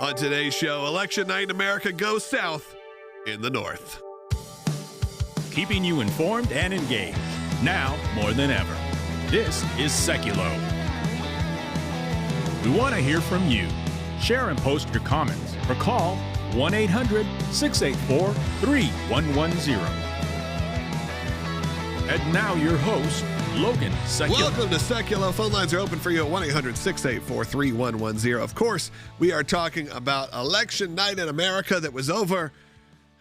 On today's show, election night in America goes south in the north. Keeping you informed and engaged, now more than ever. This is Sekulow. We want to hear from you. Share and post your comments or call 1-800-684-3110. And now your host, Logan Sekulow. Welcome to Sekulow. Phone lines are open for you at 1-800-684-3110. Of course, we are talking about election night in America that was over,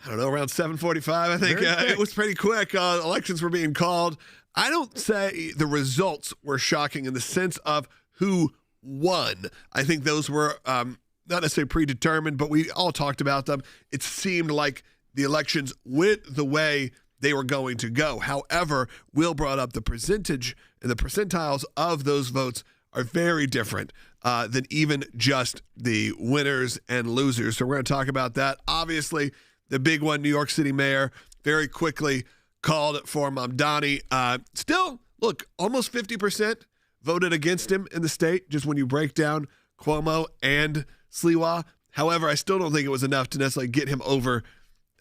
I don't know, around 7:45, I think. It was pretty quick. Elections were being called. I don't say the results were shocking in the sense of who won. I think those were not necessarily predetermined, but we all talked about them. It seemed like the elections went the way they were going to go. However, Will brought up the percentage and the percentiles of those votes are very different than even just the winners and losers. So we're going to talk about that. Obviously, the big one, New York City mayor, very quickly called for Mamdani. Still, look, almost 50% voted against him in the state, just when you break down Cuomo and Sekulow. However, I still don't think it was enough to necessarily get him over.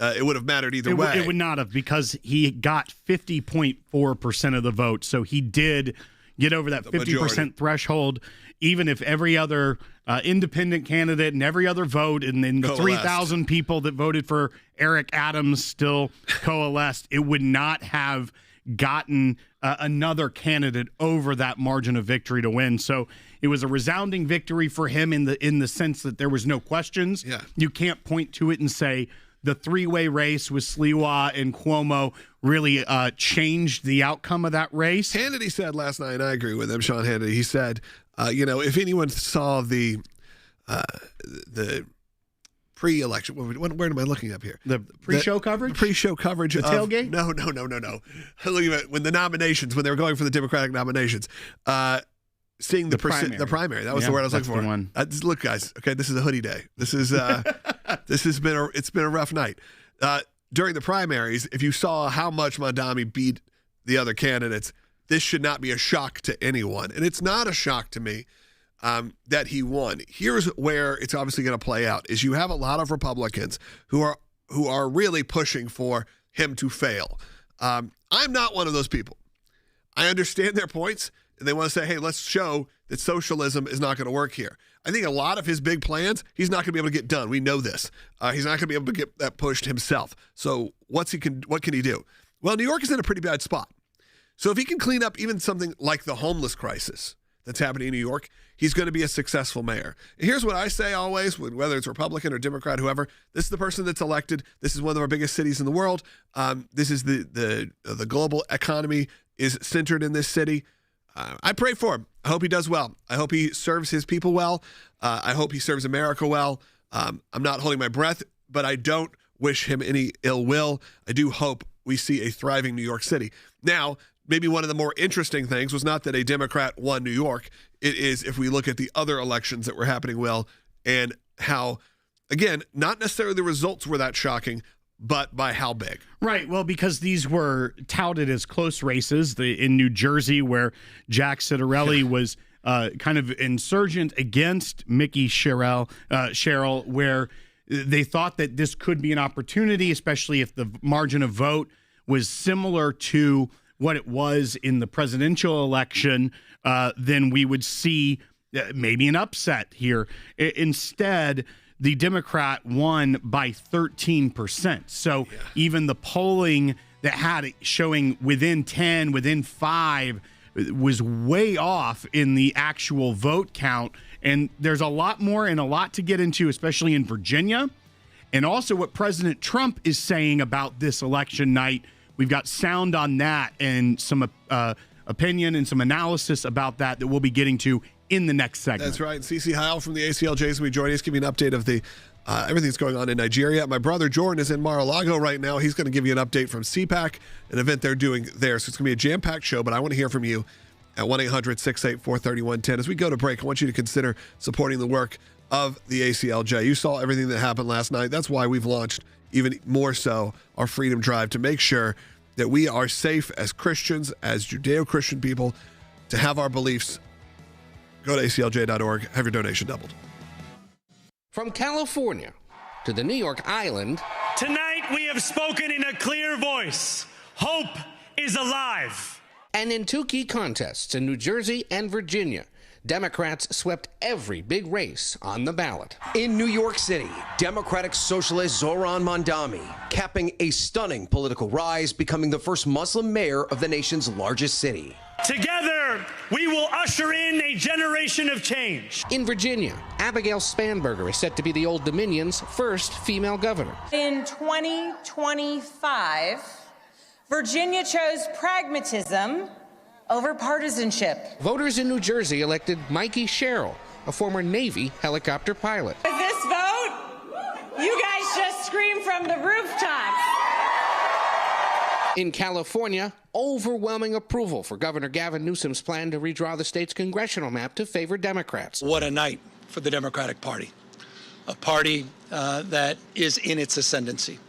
It would have mattered either way. It would not have, because he got 50.4% of the vote. So he did get over that 50% threshold, even if every other independent candidate and every other vote and then the 3,000 people that voted for Eric Adams still coalesced, it would not have gotten another candidate over that margin of victory to win. So it was a resounding victory for him in the sense that there was no questions. Yeah. You can't point to it and say the three-way race with Sekulow and Cuomo really changed the outcome of that race. Hannity said last night, and I agree with him, Sean Hannity, he said, if anyone saw the pre-election, where am I looking up here? The pre-show coverage? The pre-show coverage. The tailgate? No. Looking at when the nominations, when they were going for the Democratic nominations, seeing the primary. That was the word I was looking for. One. Look, guys, okay, this is a hoodie day. This is it's been a rough night. During the primaries, if you saw how much Mandami beat the other candidates, this should not be a shock to anyone. And it's not a shock to me that he won. Here's where it's obviously going to play out, is you have a lot of Republicans who are really pushing for him to fail. I'm not one of those people. I understand their points, and they want to say, hey, let's show that socialism is not going to work here. I think a lot of his big plans, he's not going to be able to get done. We know this. He's not going to be able to get that pushed himself. So what can he do? Well, New York is in a pretty bad spot. So if he can clean up even something like the homeless crisis that's happening in New York, he's going to be a successful mayor. And here's what I say always, whether it's Republican or Democrat, whoever, this is the person that's elected. This is one of our biggest cities in the world. This is the global economy is centered in this city. I pray for him. I hope he does well. I hope he serves his people well. I hope he serves America well. I'm not holding my breath, but I don't wish him any ill will. I do hope we see a thriving New York City. Now, maybe one of the more interesting things was not that a Democrat won New York. It is if we look at the other elections that were happening well and how, again, not necessarily the results were that shocking, but by how big? Right. Well, because these were touted as close races. In New Jersey, where Jack Ciattarelli was kind of insurgent against Mikie Sherrill, where they thought that this could be an opportunity, especially if the margin of vote was similar to what it was in the presidential election, then we would see maybe an upset here. Instead, the Democrat won by 13%. So even the polling that had it showing within 10, within 5, was way off in the actual vote count. And there's a lot more and a lot to get into, especially in Virginia. And also what President Trump is saying about this election night. We've got sound on that and some opinion and some analysis about that we'll be getting to in the next segment. That's right. CeCe Heil from the ACLJ is going to be joining us, give you an update of the everything that's going on in Nigeria. My brother Jordan is in Mar-a-Lago right now. He's going to give you an update from CPAC, an event they're doing there. So it's going to be a jam-packed show, but I want to hear from you at 1-800-684-3110. As we go to break, I want you to consider supporting the work of the ACLJ. You saw everything that happened last night. That's why we've launched, even more so, our Freedom Drive to make sure that we are safe as Christians, as Judeo-Christian people, to have our beliefs. Go to aclj.org. Have your donation doubled. From California to the New York Island. Tonight we have spoken in a clear voice. Hope is alive. And in two key contests in New Jersey and Virginia, Democrats swept every big race on the ballot. In New York City, Democratic Socialist Zohran Mandami capping a stunning political rise, becoming the first Muslim mayor of the nation's largest city. Together, we will usher in a generation of change. In Virginia, Abigail Spanberger is set to be the Old Dominion's first female governor. In 2025, Virginia chose pragmatism over partisanship. Voters in New Jersey elected Mikie Sherrill, a former Navy helicopter pilot. With this vote, you guys just scream from the rooftops. In California, overwhelming approval for Governor Gavin Newsom's plan to redraw the state's congressional map to favor Democrats. What a night for the Democratic Party, a party that is in its ascendancy,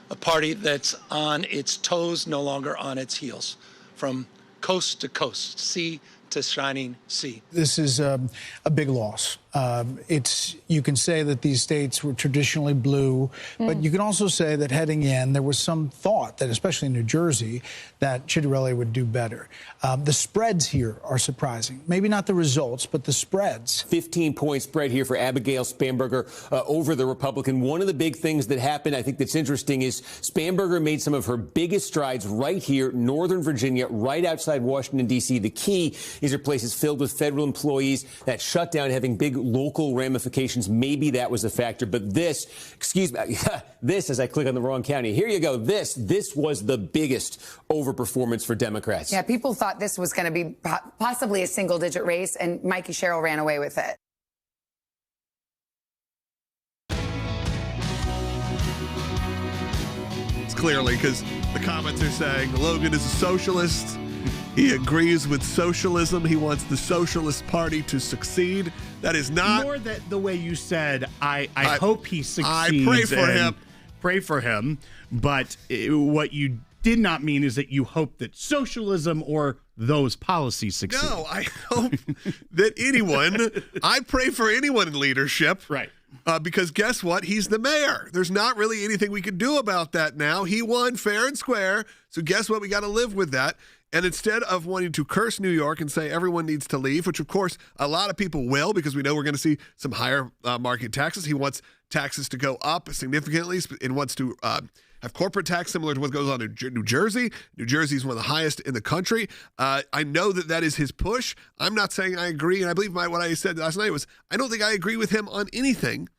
a party that's on its toes, no longer on its heels, from coast to coast, sea to shining sea. This is a big loss. You can say that these states were traditionally blue, but you can also say that heading in, there was some thought that, especially in New Jersey, that Sherrill would do better. The spreads here are surprising. Maybe not the results, but the spreads. 15-point spread here for Abigail Spanberger over the Republican. One of the big things that happened, I think that's interesting, is Spanberger made some of her biggest strides right here, Northern Virginia, right outside Washington, D.C. The key is her places filled with federal employees. That shutdown having big local ramifications. Maybe that was a factor. But this, excuse me, this, as I click on the wrong county. Here you go. This was the biggest overperformance for Democrats. Yeah, people thought this was going to be possibly a single-digit race, and Mikie Sherrill ran away with it. It's clearly because the comments are saying Logan is a socialist. He agrees with socialism. He wants the Socialist Party to succeed. That is not more that the way you said. I hope he succeeds. I pray for him. Pray for him. But what you did not mean is that you hope that socialism or those policies succeed. No, I hope that anyone. I pray for anyone in leadership. Right. Because guess what? He's the mayor. There's not really anything we can do about that now. He won fair and square. So guess what? We got to live with that. And instead of wanting to curse New York and say everyone needs to leave, which of course a lot of people will, because we know we're going to see some higher market taxes. He wants taxes to go up significantly and wants to have corporate tax similar to what goes on in New Jersey. New Jersey is one of the highest in the country. I know that is his push. I'm not saying I agree. And I believe what I said last night was I don't think I agree with him on anything.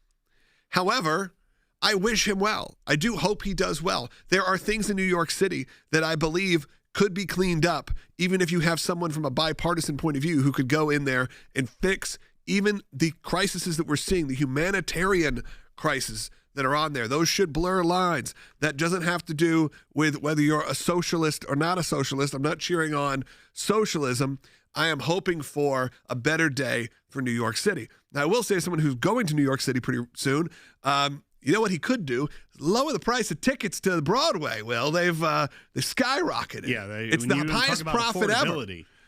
However, I wish him well. I do hope he does well. There are things in New York City that I believe could be cleaned up, even if you have someone from a bipartisan point of view who could go in there and fix even the crises that we're seeing, the humanitarian crisis that are on there. Those should blur lines. That doesn't have to do with whether you're a socialist or not a socialist. I'm not cheering on socialism. I am hoping for a better day for New York City. Now, I will say, as someone who's going to New York City pretty soon, you know what he could do? Lower the price of tickets to Broadway. Well, they've skyrocketed. Yeah, it's the highest profit ever.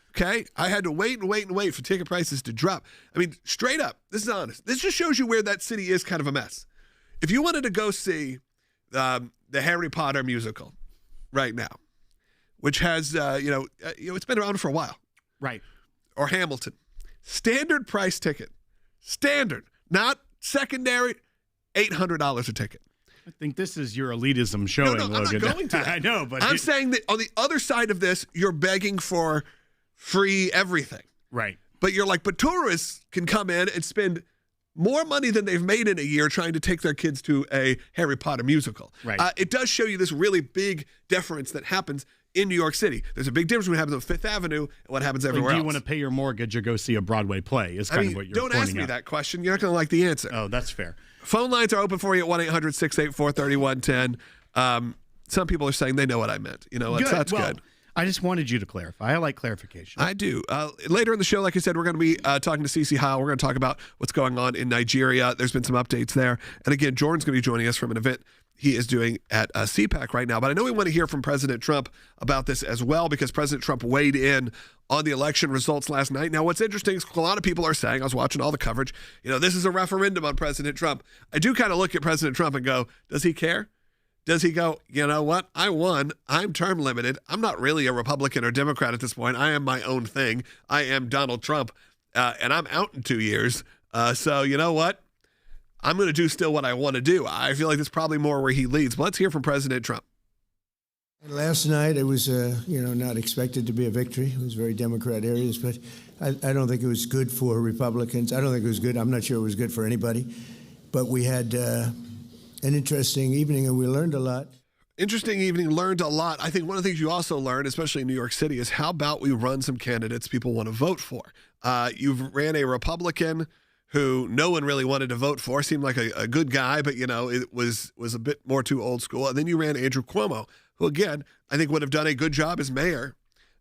Okay, I had to wait for ticket prices to drop. I mean, straight up, this is honest. This just shows you where that city is kind of a mess. If you wanted to go see the Harry Potter musical right now, which has it's been around for a while, right? Or Hamilton, standard price ticket, standard, not secondary. $800 a ticket. I think this is your elitism showing, no, Logan. I'm not going to that. I know, but I'm saying that on the other side of this, you're begging for free everything. Right. But you're like, but tourists can come in and spend more money than they've made in a year trying to take their kids to a Harry Potter musical. Right. It does show you this really big difference that happens in New York City. There's a big difference between what happens on Fifth Avenue and what happens everywhere else. Do you want to pay your mortgage or go see a Broadway play is kind of what you're don't ask me that question. You're not going to like the answer. Oh, that's fair. Phone lines are open for you at 1-800-684-3110. Some people are saying they know what I meant. You know, that's good. I just wanted you to clarify. I like clarification. I do. Later in the show, like I said, we're going to be talking to Cece Howell. We're going to talk about what's going on in Nigeria. There's been some updates there. And again, Jordan's going to be joining us from an event he is doing at CPAC right now. But I know we want to hear from President Trump about this as well, because President Trump weighed in on the election results last night. Now, what's interesting is a lot of people are saying, I was watching all the coverage, this is a referendum on President Trump. I do kind of look at President Trump and go, does he care? Does he go, you know what? I won. I'm term limited. I'm not really a Republican or Democrat at this point. I am my own thing. I am Donald Trump, and I'm out in 2 years. So you know what? I'm going to do still what I want to do. I feel like that's probably more where he leads. But let's hear from President Trump. Last night, it was, not expected to be a victory. It was very Democrat areas, but I don't think it was good for Republicans. I don't think it was good. I'm not sure it was good for anybody. But we had an interesting evening, and we learned a lot. Interesting evening, learned a lot. I think one of the things you also learned, especially in New York City, is how about we run some candidates people want to vote for. You've ran a Republican who no one really wanted to vote for, seemed like a good guy, but, it was a bit more too old school. And then you ran Andrew Cuomo, who, again, I think would have done a good job as mayor,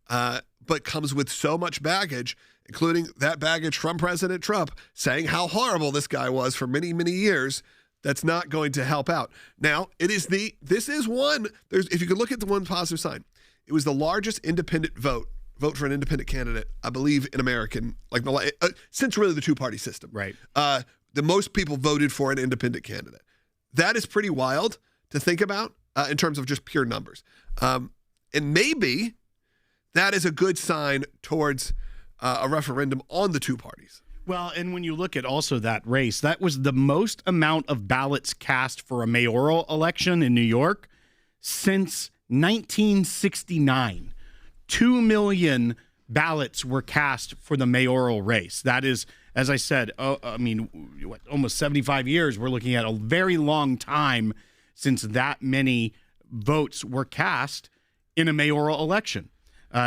but comes with so much baggage, including that baggage from President Trump saying how horrible this guy was for many, many years. That's not going to help out. Now, if you could look at the one positive sign, it was the largest independent vote for an independent candidate, I believe, in American, since really the two-party system. Right. The most people voted for an independent candidate. That is pretty wild to think about in terms of just pure numbers. And maybe that is a good sign towards a referendum on the two parties. Well, and when you look at also that race, that was the most amount of ballots cast for a mayoral election in New York since 1969. 2 million ballots were cast for the mayoral race. That is, as I said, almost 75 years. We're looking at a very long time since that many votes were cast in a mayoral election.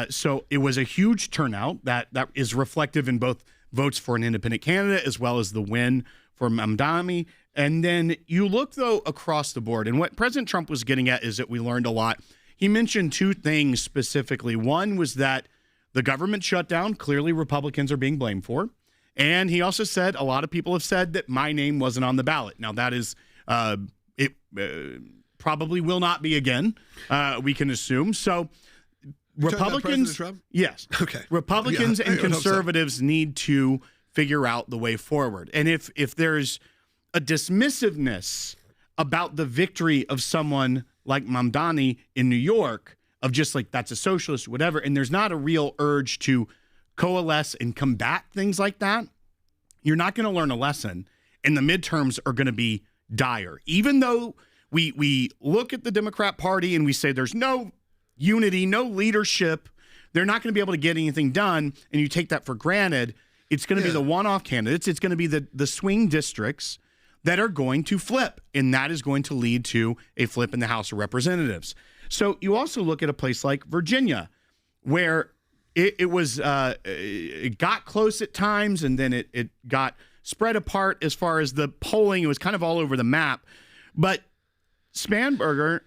So it was a huge turnout that is reflective in both votes for an independent candidate as well as the win for Mamdani. And then you look, though, across the board. And what President Trump was getting at is that we learned a lot. He mentioned two things specifically. One was that the government shutdown, clearly Republicans are being blamed for. And he also said a lot of people have said that my name wasn't on the ballot. Now, that is, probably will not be again, we can assume. So Republicans, yes, okay. Republicans and conservatives need to figure out the way forward. And if there's a dismissiveness about the victory of someone like Mamdani in New York, of just like, that's a socialist, whatever, and there's not a real urge to coalesce and combat things like that, you're not going to learn a lesson, and the midterms are going to be dire. Even though we look at the Democrat Party and we say there's no unity, no leadership, they're not going to be able to get anything done, and you take that for granted, it's going to be the one-off candidates, it's going to be the swing districts that are going to flip, and that is going to lead to a flip in the House of Representatives. So you also look at a place like Virginia, where it got close at times, and then it got spread apart as far as the polling. It was kind of all over the map. But Spanberger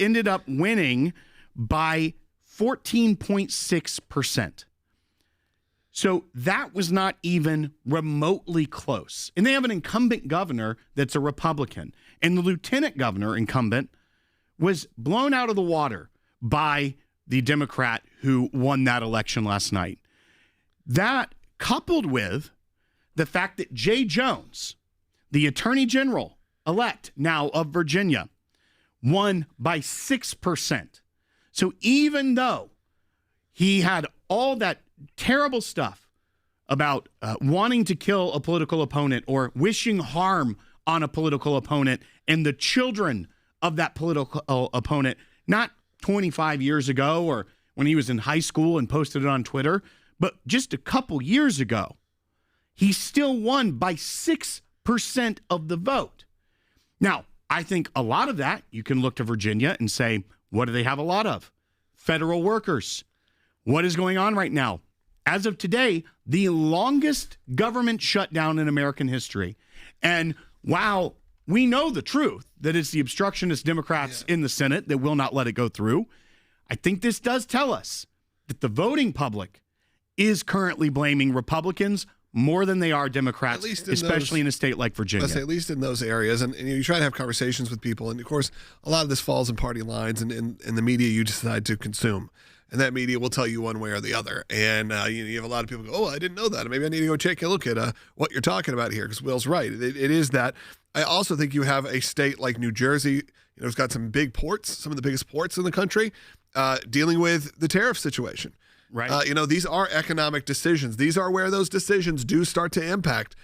ended up winning by 14.6%. So that was not even remotely close. And they have an incumbent governor that's a Republican. And the lieutenant governor incumbent was blown out of the water by the Democrat who won that election last night. That, coupled with the fact that Jay Jones, the Attorney General elect now of Virginia, won by 6%. So even though he had all that terrible stuff about wanting to kill a political opponent or wishing harm on a political opponent and the children of that political opponent, not 25 years ago or when he was in high school and posted it on Twitter, but just a couple years ago, he still won by 6% of the vote. Now, I think a lot of that, you can look to Virginia and say, what do they have a lot of? Federal workers. What is going on right now? As of today, the longest government shutdown in American history. And while we know the truth, that it's the obstructionist Democrats in the Senate that will not let it go through, I think this does tell us that the voting public is currently blaming Republicans more than they are Democrats, especially in a state like Virginia. At least in those areas. And you try to have conversations with people. And, of course, a lot of this falls in party lines and in the media you decide to consume. And that media will tell you one way or the other. And you have a lot of people go, oh, I didn't know that. Maybe I need to go take a look at what you're talking about here, because Will's right. It is that. I also think you have a state like New Jersey, it's got some big ports, some of the biggest ports in the country, dealing with the tariff situation. Right. These are economic decisions. These are where those decisions do start to impact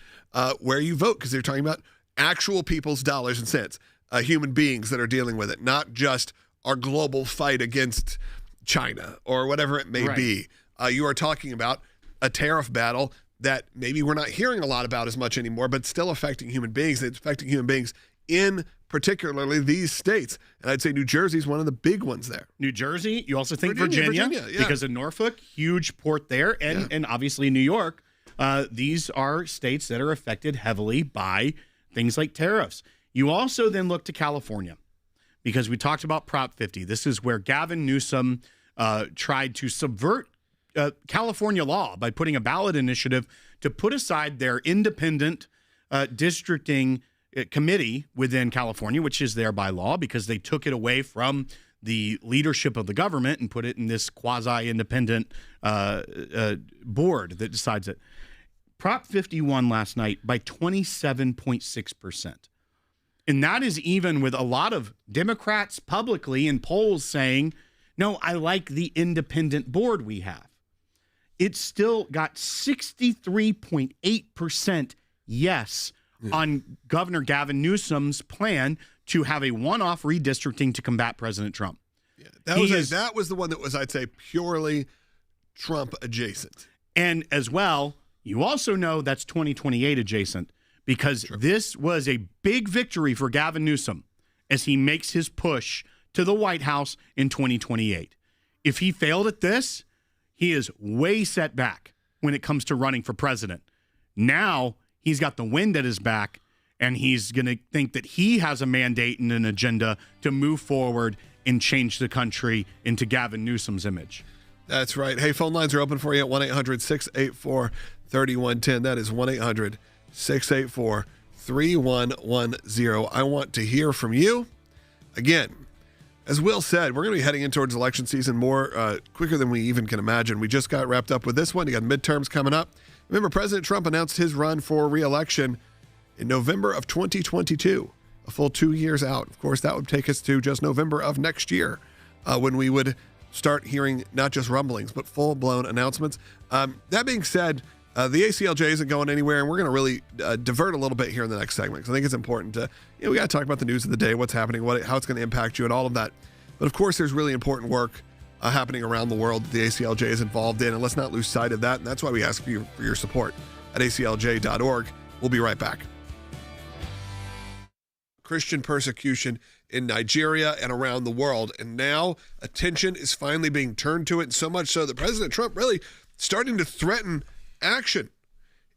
where you vote, because they're talking about actual people's dollars and cents, human beings that are dealing with it, not just our global fight against China or whatever it may be. You are talking about a tariff battle that maybe we're not hearing a lot about as much anymore, but still affecting human beings. It's affecting human beings in particularly these states. And I'd say New Jersey is one of the big ones there. New Jersey, you also think Virginia yeah. Because of Norfolk, huge port there, and obviously New York. These are states that are affected heavily by things like tariffs. You also then look to California, because we talked about Prop 50. This is where Gavin Newsom tried to subvert California law by putting a ballot initiative to put aside their independent districting committee within California, which is there by law, because they took it away from the leadership of the government and put it in this quasi-independent board that decides it. Prop 50 won last night by 27.6%. And that is even with a lot of Democrats publicly in polls saying, no, I like the independent board we have. It still got 63.8% yes on Governor Gavin Newsom's plan to have a one-off redistricting to combat President Trump. Yeah, that was the one that was, I'd say, purely Trump adjacent. And as well, you also know that's 2028 adjacent, because this was a big victory for Gavin Newsom as he makes his push to the White House in 2028. If he failed at this, he is way set back when it comes to running for president. Now he's got the wind at his back, and he's going to think that he has a mandate and an agenda to move forward and change the country into Gavin Newsom's image. That's right. Hey, phone lines are open for you at 1-800-684-3110. That is 1-800-684-3110. I want to hear from you. Again, as Will said, we're going to be heading in towards election season more quicker than we even can imagine. We just got wrapped up with this one. You got midterms coming up. Remember, President Trump announced his run for re-election in November of 2022, a full 2 years out. Of course, that would take us to just November of next year when we would start hearing not just rumblings, but full-blown announcements. That being said, the ACLJ isn't going anywhere, and we're going to really divert a little bit here in the next segment, because I think it's important to, we got to talk about the news of the day, what's happening, how it's going to impact you, and all of that. But of course, there's really important work happening around the world that the ACLJ is involved in, and let's not lose sight of that. And that's why we ask for your support at aclj.org. We'll be right back. Christian persecution in Nigeria and around the world, and now attention is finally being turned to it, so much so that President Trump really starting to threaten action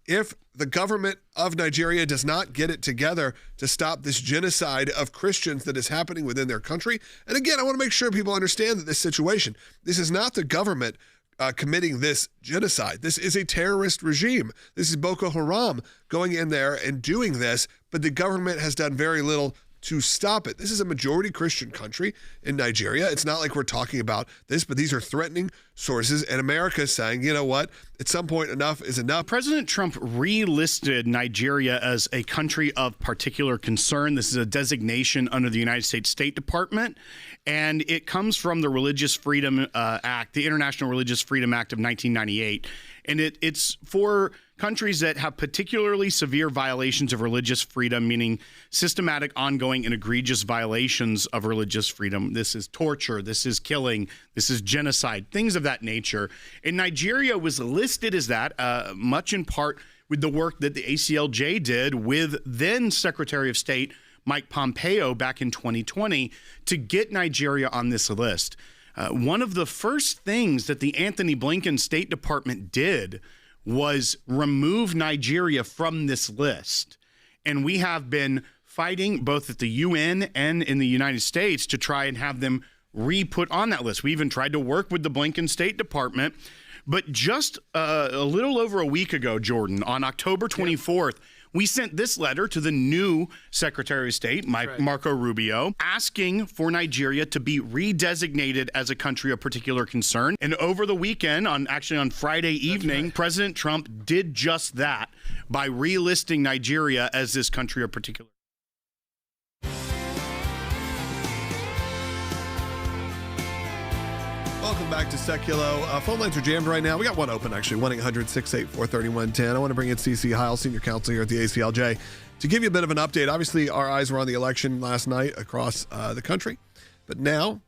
if the government of Nigeria does not get it together to stop this genocide of Christians that is happening within their country. And again, I want to make sure people understand that this situation, this is not the government committing this genocide. This is a terrorist regime. This is Boko Haram going in there and doing this, but the government has done very little to stop it. This is a majority Christian country in Nigeria. It's not like we're talking about this, but these are threatening sources, and America is saying, you know what, at some point enough is enough. President Trump relisted Nigeria as a country of particular concern. This is a designation under the United States State Department, and it comes from the Religious Freedom Act, the International Religious Freedom Act of 1998. And it's for countries that have particularly severe violations of religious freedom, meaning systematic, ongoing, and egregious violations of religious freedom. This is torture, this is killing, this is genocide, things of that nature. And Nigeria was listed as that, much in part with the work that the ACLJ did with then Secretary of State Mike Pompeo back in 2020 to get Nigeria on this list. One of the first things that the Anthony Blinken State Department did was remove Nigeria from this list. And we have been fighting both at the UN and in the United States to try and have them re-put on that list. We even tried to work with the Blinken State Department. But just a little over a week ago, Jordan, on October 24th, we sent this letter to the new Secretary of State, Marco Rubio, asking for Nigeria to be redesignated as a country of particular concern. And over the weekend, on Friday evening, President Trump did just that by relisting Nigeria as this country of particular. Welcome back to Sekulow. Phone lines are jammed right now. We got one open, actually, 1-800-684-3110. I want to bring in C.C. Heil, Senior Counsel here at the ACLJ, to give you a bit of an update. Obviously, our eyes were on the election last night across the country, but now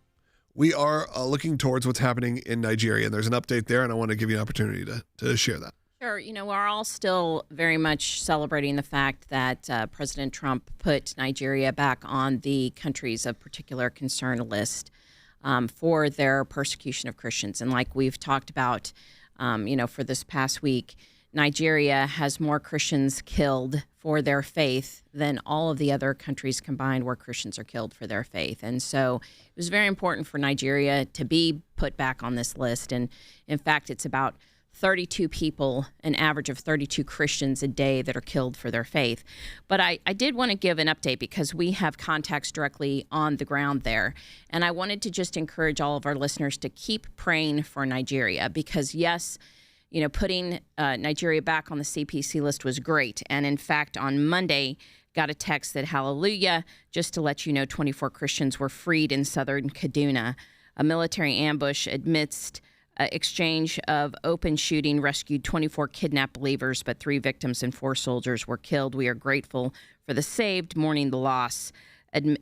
we are looking towards what's happening in Nigeria, and there's an update there, and I want to give you an opportunity to share that. Sure. We're all still very much celebrating the fact that President Trump put Nigeria back on the countries of particular concern list for their persecution of Christians. And like we've talked about, for this past week, Nigeria has more Christians killed for their faith than all of the other countries combined where Christians are killed for their faith. And so it was very important for Nigeria to be put back on this list. And in fact, it's about 32 people, an average of 32 Christians a day that are killed for their faith. But I did want to give an update because we have contacts directly on the ground there. And I wanted to just encourage all of our listeners to keep praying for Nigeria because, yes, putting Nigeria back on the CPC list was great. And in fact, on Monday, got a text that, hallelujah, just to let you know, 24 Christians were freed in southern Kaduna. A military ambush amidst exchange of open shooting rescued 24 kidnapped believers, but 3 victims and 4 soldiers were killed. We are grateful for the saved, mourning the loss.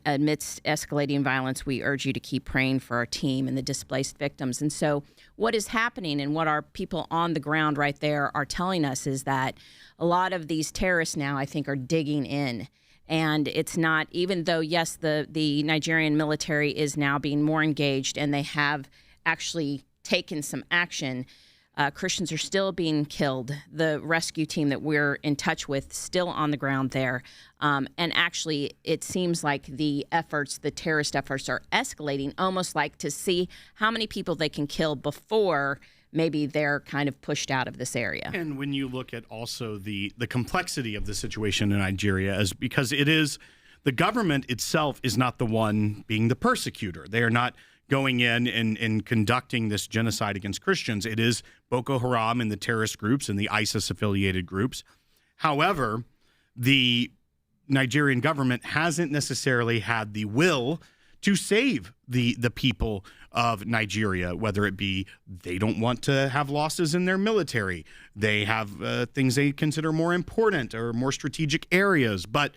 Amidst escalating violence, we urge you to keep praying for our team and the displaced victims. And so what is happening and what our people on the ground right there are telling us is that a lot of these terrorists now, I think, are digging in. And it's not, even though, yes, the Nigerian military is now being more engaged and they have actually taken some action, Christians are still being killed. The rescue team that we're in touch with still on the ground there. And actually, it seems like the terrorist efforts are escalating, almost like to see how many people they can kill before maybe they're kind of pushed out of this area. And when you look at also the complexity of the situation in Nigeria, is because it is the government itself is not the one being the persecutor. They are not going in and conducting this genocide against Christians. It is Boko Haram and the terrorist groups and the ISIS-affiliated groups. However, the Nigerian government hasn't necessarily had the will to save the people of Nigeria, whether it be they don't want to have losses in their military. They have things they consider more important or more strategic areas. But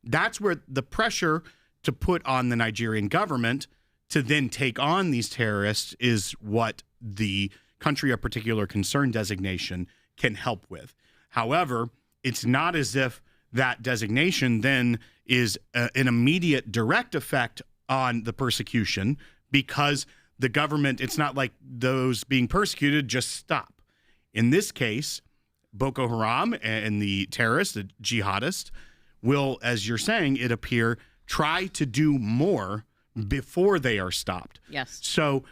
that's where the pressure to put on the Nigerian government to then take on these terrorists is what the country of particular concern designation can help with. However, it's not as if that designation then is an immediate direct effect on the persecution because the government, it's not like those being persecuted just stop. In this case, Boko Haram and the terrorists, the jihadists, will, as you're saying, it appear, try to do more before they are stopped. Yes. So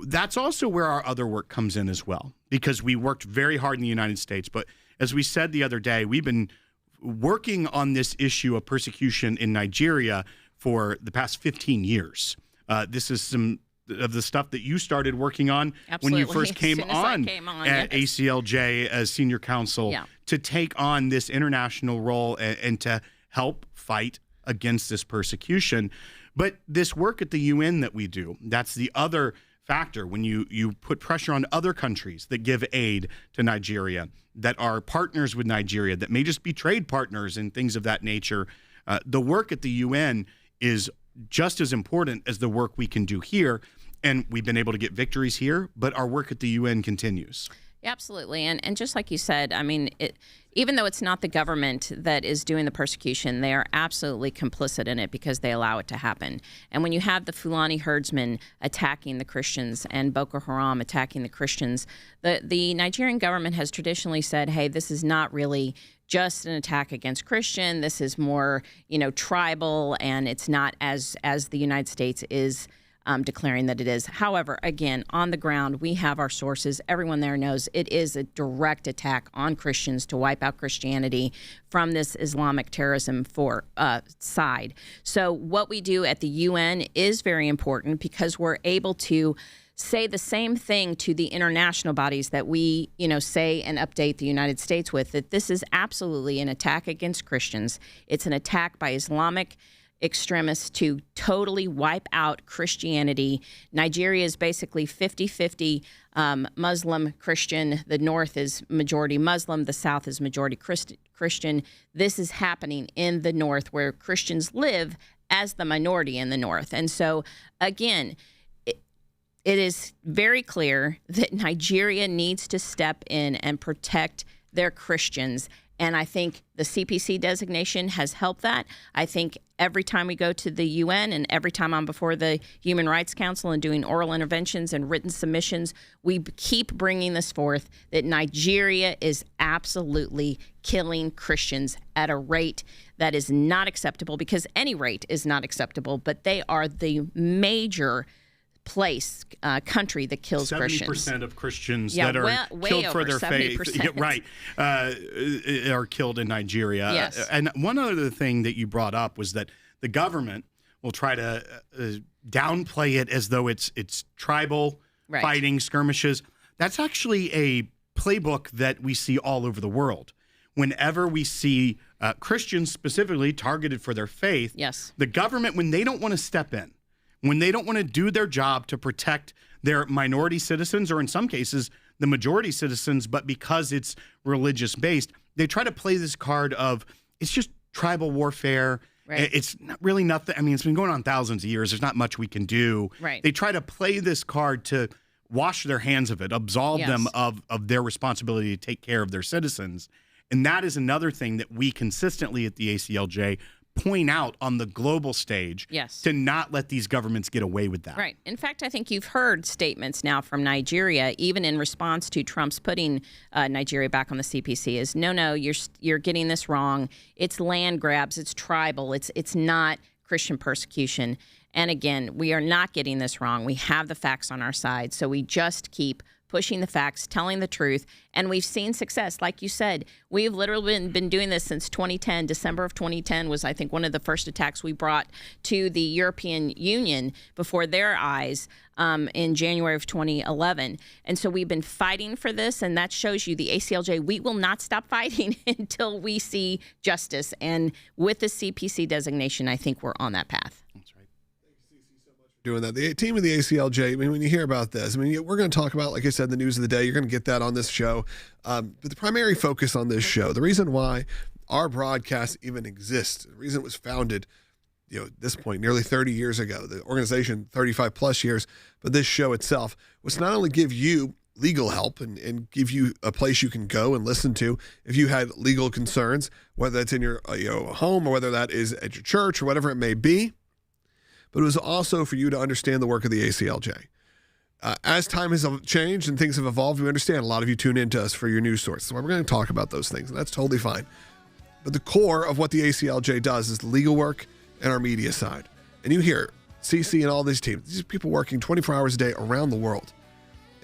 that's also where our other work comes in as well, because we worked very hard in the United States. But as we said the other day, we've been working on this issue of persecution in Nigeria for the past 15 years. This is some of the stuff that you started working on when you first came on at ACLJ as senior counsel to take on this international role and to help fight against this persecution. But this work at the UN that we do, that's the other factor. When you put pressure on other countries that give aid to Nigeria, that are partners with Nigeria, that may just be trade partners and things of that nature, the work at the UN is just as important as the work we can do here. And we've been able to get victories here, but our work at the UN continues. Absolutely. And just like you said, I mean, even though it's not the government that is doing the persecution, they are absolutely complicit in it because they allow it to happen. And when you have the Fulani herdsmen attacking the Christians and Boko Haram attacking the Christians, the Nigerian government has traditionally said, hey, this is not really just an attack against Christian. This is more, tribal, and it's not as the United States is declaring that it is. However, again, on the ground, we have our sources. Everyone there knows it is a direct attack on Christians to wipe out Christianity from this Islamic terrorism side. So what we do at the UN is very important because we're able to say the same thing to the international bodies that we, say and update the United States with, that this is absolutely an attack against Christians. It's an attack by Islamic extremists to totally wipe out Christianity. Nigeria is basically 50-50 Muslim, Christian. The north is majority Muslim. The south is majority Christian. This is happening in the north where Christians live as the minority in the north. And so, again, it is very clear that Nigeria needs to step in and protect their Christians. And I think the CPC designation has helped that. I think every time we go to the UN and every time I'm before the Human Rights Council and doing oral interventions and written submissions, we keep bringing this forth that Nigeria is absolutely killing Christians at a rate that is not acceptable, because any rate is not acceptable, but they are the major country that kills 70% Christians. 70% of Christians that are killed for their 70%. faith, are killed in Nigeria. Yes. And one other thing that you brought up was that the government will try to downplay it as though it's tribal fighting, skirmishes. That's actually a playbook that we see all over the world. Whenever we see Christians specifically targeted for their faith, the government, when they don't want to step in, when they don't want to do their job to protect their minority citizens, or in some cases, the majority citizens, but because it's religious based, they try to play this card of it's just tribal warfare. Right. It's not really nothing. I mean, it's been going on thousands of years. There's not much we can do. Right. They try to play this card to wash their hands of it, absolve them of their responsibility to take care of their citizens. And that is another thing that we consistently at the ACLJ point out on the global stage, to not let these governments get away with that. Right. In fact, I think you've heard statements now from Nigeria, even in response to Trump's putting Nigeria back on the CPC, is no, you're getting this wrong. It's land grabs. It's tribal. It's not Christian persecution. And again, we are not getting this wrong. We have the facts on our side, so we just keep pushing the facts, telling the truth, and we've seen success. Like you said, we've literally been doing this since 2010. December of 2010 was, I think, one of the first attacks we brought to the European Union before their eyes in January of 2011. And so we've been fighting for this, and that shows you the ACLJ, we will not stop fighting until we see justice. And with the CPC designation, I think we're on that path. Doing that. The team of the ACLJ, I mean, when you hear about this, I mean, we're going to talk about, like I said, the news of the day. You're going to get that on this show. But the primary focus on this show, the reason why our broadcast even exists, the reason it was founded, at this point, nearly 30 years ago, the organization, 35 plus years, but this show itself was to not only give you legal help and give you a place you can go and listen to if you had legal concerns, whether that's in your home or whether that is at your church or whatever it may be, but it was also for you to understand the work of the ACLJ. As time has changed and things have evolved, we understand a lot of you tune into us for your news source. So we're going to talk about those things, and that's totally fine. But the core of what the ACLJ does is the legal work and our media side. And you hear CC and all these teams, these are people working 24 hours a day around the world.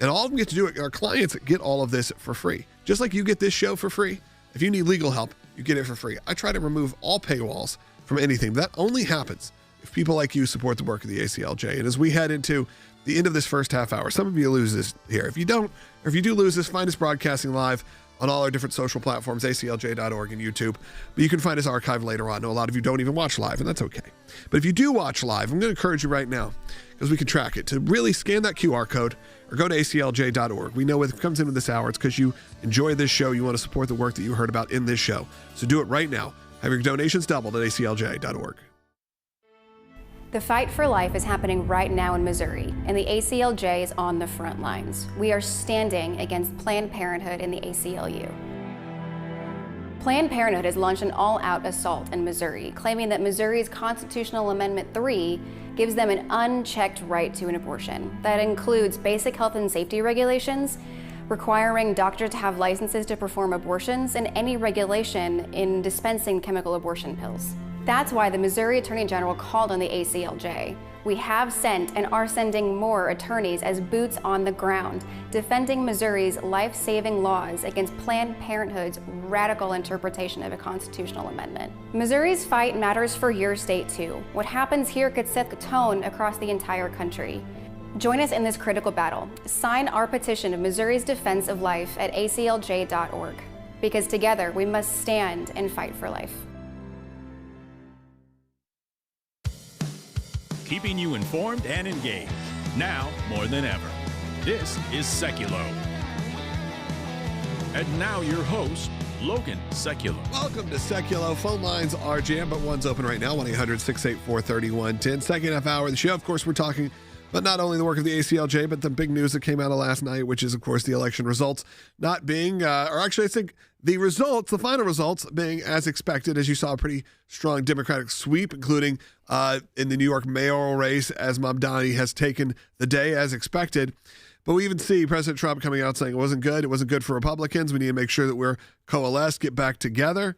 And all of them get to do it. Our clients get all of this for free. Just like you get this show for free. If you need legal help, you get it for free. I try to remove all paywalls from anything. That only happens if people like you support the work of the ACLJ. And as we head into the end of this first half hour, some of you lose this here. If you don't, or if you do lose this, find us broadcasting live on all our different social platforms, aclj.org and YouTube. But you can find us archived later on. I know a lot of you don't even watch live, and that's okay. But if you do watch live, I'm going to encourage you right now, because we can track it, to really scan that QR code or go to aclj.org. We know what comes into this hour. It's because you enjoy this show. You want to support the work that you heard about in this show. So do it right now. Have your donations doubled at aclj.org. The fight for life is happening right now in Missouri, and the ACLJ is on the front lines. We are standing against Planned Parenthood and the ACLU. Planned Parenthood has launched an all-out assault in Missouri, claiming that Missouri's Constitutional Amendment 3 gives them an unchecked right to an abortion. That includes basic health and safety regulations, requiring doctors to have licenses to perform abortions, and any regulation in dispensing chemical abortion pills. That's why the Missouri Attorney General called on the ACLJ. We have sent and are sending more attorneys as boots on the ground, defending Missouri's life-saving laws against Planned Parenthood's radical interpretation of a constitutional amendment. Missouri's fight matters for your state too. What happens here could set the tone across the entire country. Join us in this critical battle. Sign our petition of Missouri's defense of life at aclj.org. Because together we must stand and fight for life. Keeping you informed and engaged, now more than ever. This is Sekulow. And now your host, Logan Sekulow. Welcome to Sekulow. Phone lines are jammed, but one's open right now, 1-800-684-3110. Second half hour of the show, of course, we're talking but not only the work of the ACLJ, but the big news that came out of last night, which is, of course, the election results not being, or actually, I think the results, the final results being as expected, as you saw a pretty strong Democratic sweep, including in the New York mayoral race, as Mamdani has taken the day as expected. But we even see President Trump coming out saying it wasn't good. It wasn't good for Republicans. We need to make sure that we're coalesced, get back together.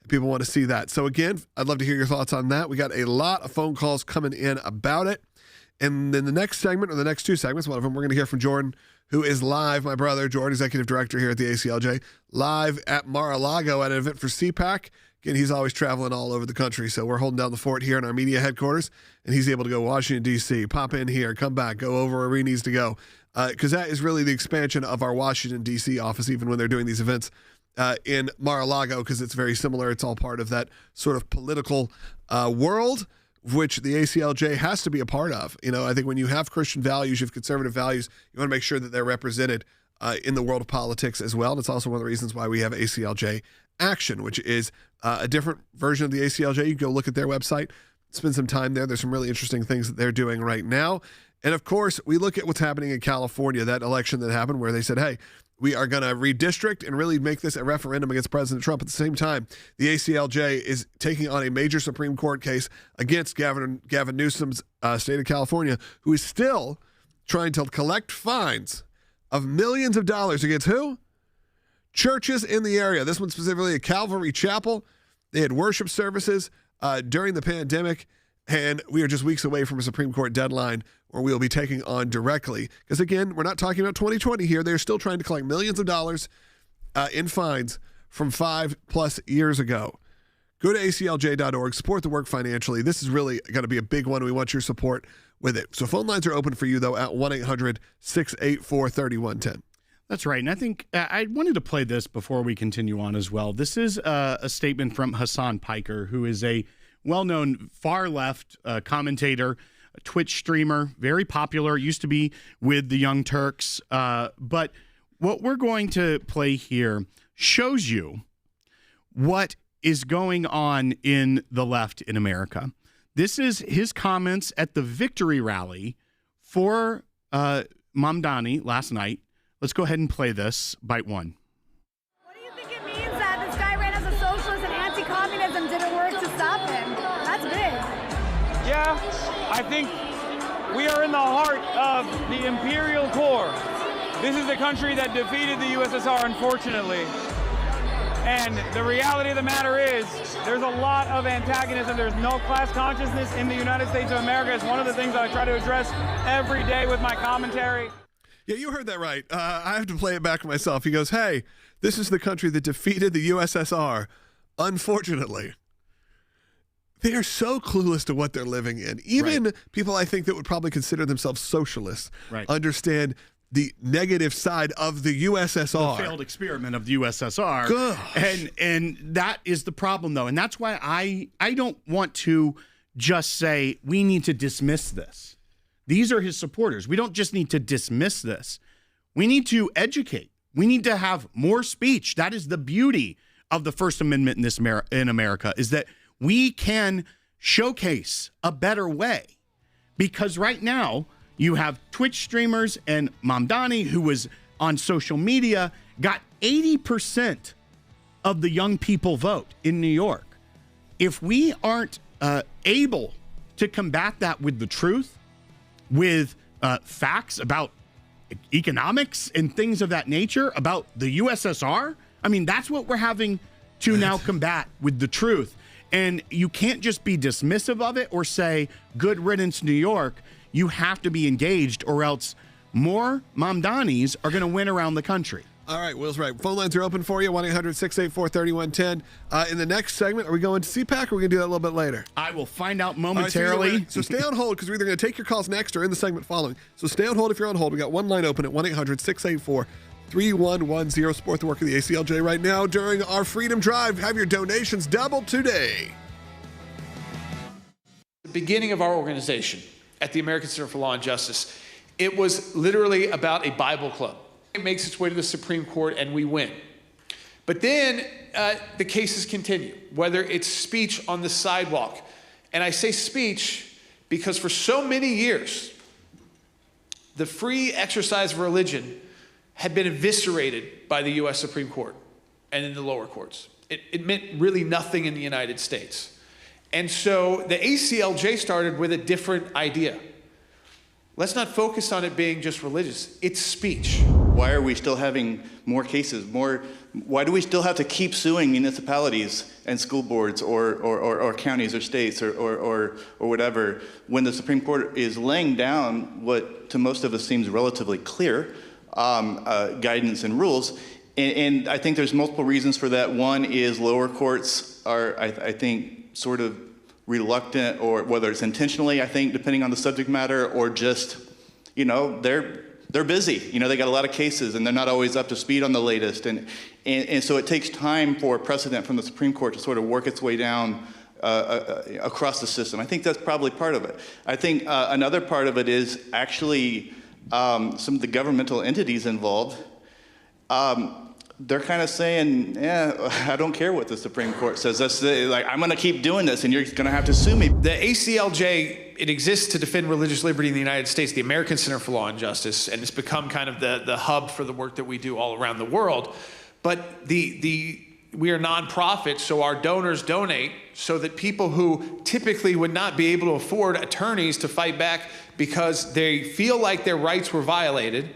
People want to see that. So again, I'd love to hear your thoughts on that. We got a lot of phone calls coming in about it. And then the next segment, or the next two segments, one of them, we're going to hear from Jordan, who is live, my brother, Jordan, executive director here at the ACLJ, live at Mar-a-Lago at an event for CPAC. Again, he's always traveling all over the country, so we're holding down the fort here in our media headquarters, and he's able to go Washington, D.C., pop in here, come back, go over where he needs to go, because that is really the expansion of our Washington, D.C. office, even when they're doing these events in Mar-a-Lago, because it's very similar. It's all part of that sort of political world, which the ACLJ has to be a part of. You know, I think when you have Christian values, you have conservative values, you want to make sure that they're represented in the world of politics as well. And it's also one of the reasons why we have ACLJ Action, which is a different version of the ACLJ. You can go look at their website, spend some time there. There's some really interesting things that they're doing right now. And of course, we look at what's happening in California, that election that happened where they said, hey, we are going to redistrict and really make this a referendum against President Trump. At the same time, the ACLJ is taking on a major Supreme Court case against Gavin Newsom's state of California, who is still trying to collect fines of millions of dollars against who? Churches in the area. This one specifically a Calvary Chapel. They had worship services during the pandemic, and we are just weeks away from a Supreme Court deadline where we'll be taking on directly. Because again, we're not talking about 2020 here. They're still trying to collect millions of dollars in fines from 5+ years ago. Go to aclj.org, support the work financially. This is really going to be a big one. We want your support with it. So phone lines are open for you, though, at 1-800-684-3110. That's right. And I think I wanted to play this before we continue on as well. This is a statement from Hassan Piker, who is a well-known far-left commentator, a Twitch streamer, very popular, used to be with the Young Turks. But what we're going to play here shows you what is going on in the left in America. This is his comments at the victory rally for Mamdani last night. Let's go ahead and play this. Bite one. What do you think it means that this guy ran as a socialist and anti-communism didn't work to stop him? That's big. Yeah, I think we are in the heart of the imperial core. This is the country that defeated the USSR, unfortunately. And the reality of the matter is there's a lot of antagonism. There's no class consciousness in the United States of America. It's one of the things I try to address every day with my commentary. Yeah, you heard that right. I have to play it back myself. He goes, hey, this is the country that defeated the USSR. Unfortunately, they are so clueless to what they're living in. Even people I think that would probably consider themselves socialists understand the negative side of the USSR. The failed experiment of the USSR. Gosh. And that is the problem, though. And that's why I don't want to just say we need to dismiss this. These are his supporters. We don't just need to dismiss this. We need to educate. We need to have more speech. That is the beauty of the First Amendment in America, is that we can showcase a better way. Because right now, you have Twitch streamers and Mamdani, who was on social media, got 80% of the young people vote in New York. If we aren't able to combat that with the truth, with facts about economics and things of that nature, about the USSR, I mean, that's what we're having to now combat with the truth. And you can't just be dismissive of it or say, good riddance, New York. You have to be engaged, or else more mamdanis are going to win around the country. All right, Will's right. Phone lines are open for you, 1-800-684-3110. In the next segment, are we going to CPAC, or are we going to do that a little bit later? I will find out momentarily. Right, so stay on hold, because we're either going to take your calls next or in the segment following. So stay on hold if you're on hold. We got one line open at 1-800-684-3110. Support the work of the ACLJ right now during our Freedom Drive. Have your donations doubled today. The beginning of our organization at the American Center for Law and Justice, it was literally about a Bible club. It makes its way to the Supreme Court and we win. But then the cases continue, whether it's speech on the sidewalk. And I say speech because for so many years, the free exercise of religion had been eviscerated by the U.S. Supreme Court and in the lower courts. It meant really nothing in the United States. And so the ACLJ started with a different idea. Let's not focus on it being just religious. It's speech. Why are we still having more cases? Why do we still have to keep suing municipalities and school boards or counties or states or whatever when the Supreme Court is laying down what to most of us seems relatively clear guidance and rules? And I think there's multiple reasons for that. One is lower courts are, I think, sort of reluctant, or whether it's intentionally, I think, depending on the subject matter, or just, they're busy. They got a lot of cases and they're not always up to speed on the latest. And so it takes time for precedent from the Supreme Court to sort of work its way down across the system. I think that's probably part of it. I think another part of it is actually some of the governmental entities involved. They're kind of saying, I don't care what the Supreme Court says. That's I'm going to keep doing this, and you're going to have to sue me. The ACLJ, it exists to defend religious liberty in the United States, the American Center for Law and Justice, and it's become kind of the hub for the work that we do all around the world. But we are nonprofit, so our donors donate so that people who typically would not be able to afford attorneys to fight back because they feel like their rights were violated.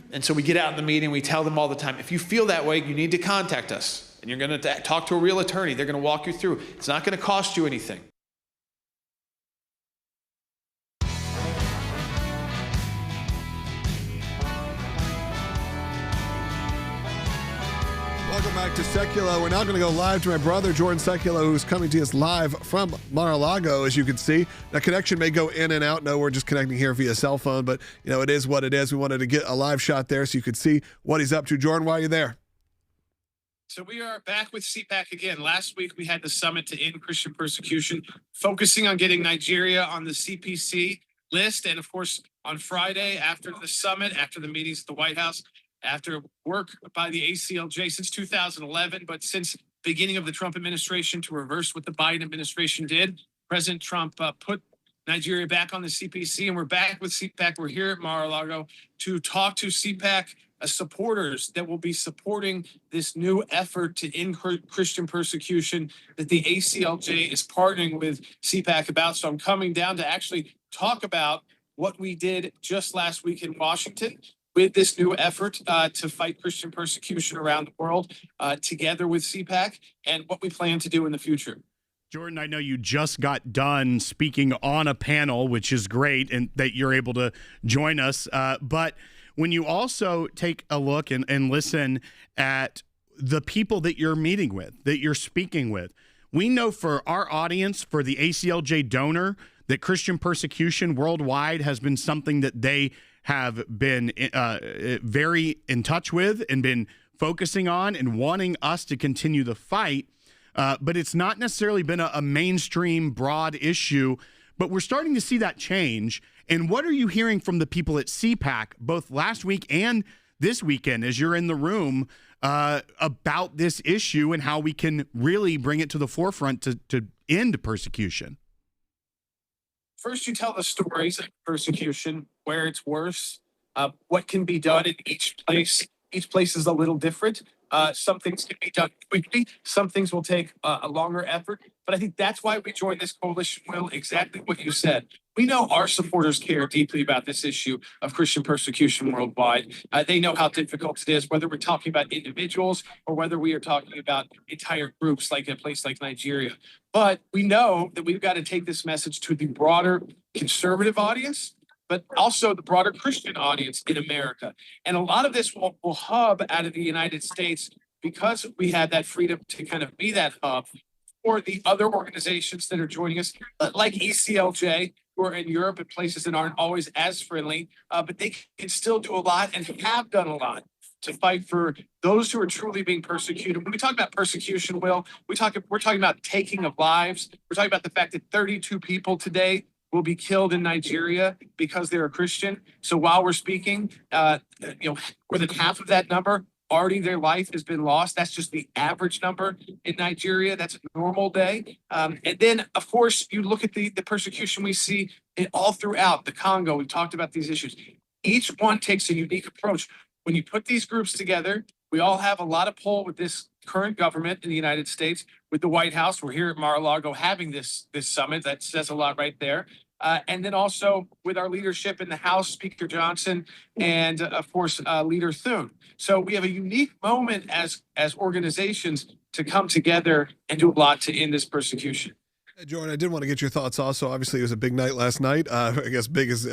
And so we get out in the meeting, we tell them all the time, if you feel that way, you need to contact us. And you're going to talk to a real attorney. They're going to walk you through. It's not going to cost you anything. Welcome back to Sekulow. We're now going to go live to my brother, Zohran Sekulow, who's coming to us live from Mar-a-Lago, as you can see. Now, connection may go in and out. No, we're just connecting here via cell phone, but, it is what it is. We wanted to get a live shot there so you could see what he's up to. Zohran, why are you there? So we are back with CPAC again. Last week, we had the summit to end Christian persecution, focusing on getting Nigeria on the CPC list. And, of course, on Friday, after the summit, after the meetings at the White House, after work by the ACLJ since 2011, but since beginning of the Trump administration to reverse what the Biden administration did, President Trump put Nigeria back on the CPC, and we're back with CPAC. We're here at Mar-a-Lago to talk to CPAC supporters that will be supporting this new effort to end Christian persecution that the ACLJ is partnering with CPAC about. So I'm coming down to actually talk about what we did just last week in Washington with this new effort to fight Christian persecution around the world, together with CPAC, and what we plan to do in the future. Jordan, I know you just got done speaking on a panel, which is great, and that you're able to join us. But when you also take a look and listen at the people that you're meeting with, that you're speaking with, we know for our audience, for the ACLJ donor, that Christian persecution worldwide has been something that they have been very in touch with and been focusing on and wanting us to continue the fight. But it's not necessarily been a mainstream, broad issue. But we're starting to see that change. And what are you hearing from the people at CPAC, both last week and this weekend, as you're in the room, about this issue and how we can really bring it to the forefront to end persecution? First, you tell the stories of persecution, where it's worse, what can be done in each place. Each place is a little different, Some things can be done quickly. Some things will take a longer effort. But I think that's why we joined this coalition, Will, exactly what you said. We know our supporters care deeply about this issue of Christian persecution worldwide. They know how difficult it is, whether we're talking about individuals or whether we are talking about entire groups like a place like Nigeria. But we know that we've got to take this message to the broader conservative audience, but also the broader Christian audience in America. And a lot of this will hub out of the United States because we have that freedom to kind of be that hub for the other organizations that are joining us, like ACLJ, who are in Europe and places that aren't always as friendly, but they can still do a lot and have done a lot to fight for those who are truly being persecuted. When we talk about persecution, Will, we're talking about taking of lives. We're talking about the fact that 32 people today will be killed in Nigeria because they're a Christian. So while we're speaking, more than half of that number already their life has been lost. That's just the average number in Nigeria. That's a normal day. And then, of course, you look at the persecution we see all throughout the Congo. We've talked about these issues. Each one takes a unique approach. When you put these groups together, we all have a lot of pull with this current government in the United States, with the White House. We're here at Mar-a-Lago having this summit. That says a lot right there. And then also with our leadership in the House, Speaker Johnson, and of course, Leader Thune. So we have a unique moment as organizations to come together and do a lot to end this persecution. Jordan, I did want to get your thoughts also. Obviously, it was a big night last night. I guess big is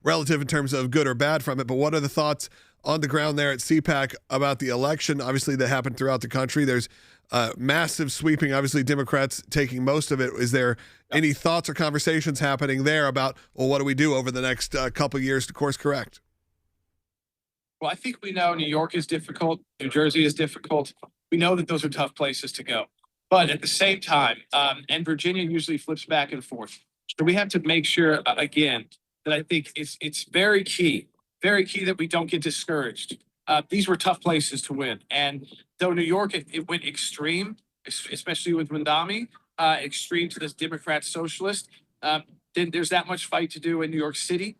relative in terms of good or bad from it. But what are the thoughts on the ground there at CPAC about the election, obviously, that happened throughout the country? There's massive sweeping, obviously, Democrats taking most of it. Is there any thoughts or conversations happening there about, well, what do we do over the next couple of years to course correct? Well, I think we know New York is difficult. New Jersey is difficult. We know that those are tough places to go. But at the same time, and Virginia usually flips back and forth. So we have to make sure, again, that I think it's very key that we don't get discouraged. These were tough places to win. And though New York, it went extreme, especially with Mandami, extreme to this Democrat socialist, then there's that much fight to do in New York City.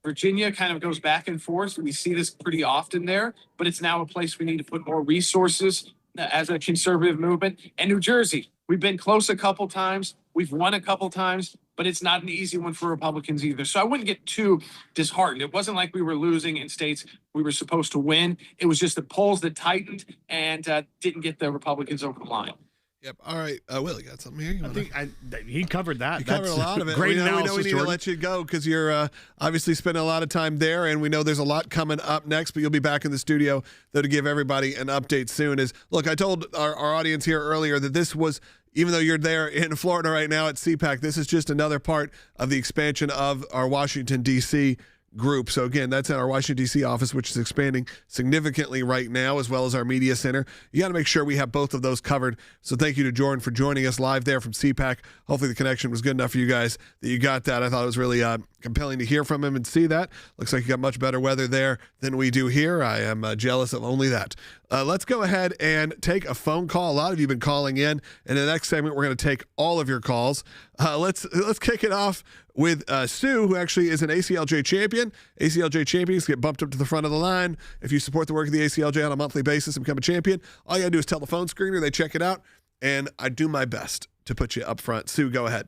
Virginia kind of goes back and forth. We see this pretty often there, but it's now a place we need to put more resources as a conservative movement. And New Jersey, we've been close a couple times. We've won a couple times, but it's not an easy one for Republicans either. So I wouldn't get too disheartened. It wasn't like we were losing in states we were supposed to win. It was just the polls that tightened and didn't get the Republicans over the line. Yep. All right. Will, you got something here? I think he covered that. You covered a lot of it. Great we know analysis, we need Jordan. to let you go because you're obviously spending a lot of time there, and we know there's a lot coming up next, but you'll be back in the studio, though, to give everybody an update soon. Look, I told our audience here earlier that this was, even though you're there in Florida right now at CPAC, this is just another part of the expansion of our Washington, D.C. group. So again, that's in our Washington, D.C. office, which is expanding significantly right now, as well as our media center. You got to make sure we have both of those covered. So thank you to Jordan for joining us live there from CPAC. Hopefully the connection was good enough for you guys that you got that. I thought it was really compelling to hear from him and see that. Looks like you got much better weather there than we do here. I am jealous of only that. Let's go ahead and take a phone call. A lot of you have been calling in. In the next segment, we're going to take all of your calls. Let's kick it off with Sue, who actually is an ACLJ champion. ACLJ champions get bumped up to the front of the line. If you support the work of the ACLJ on a monthly basis and become a champion, all you got to do is tell the phone screener, they check it out, and I do my best to put you up front. Sue, go ahead.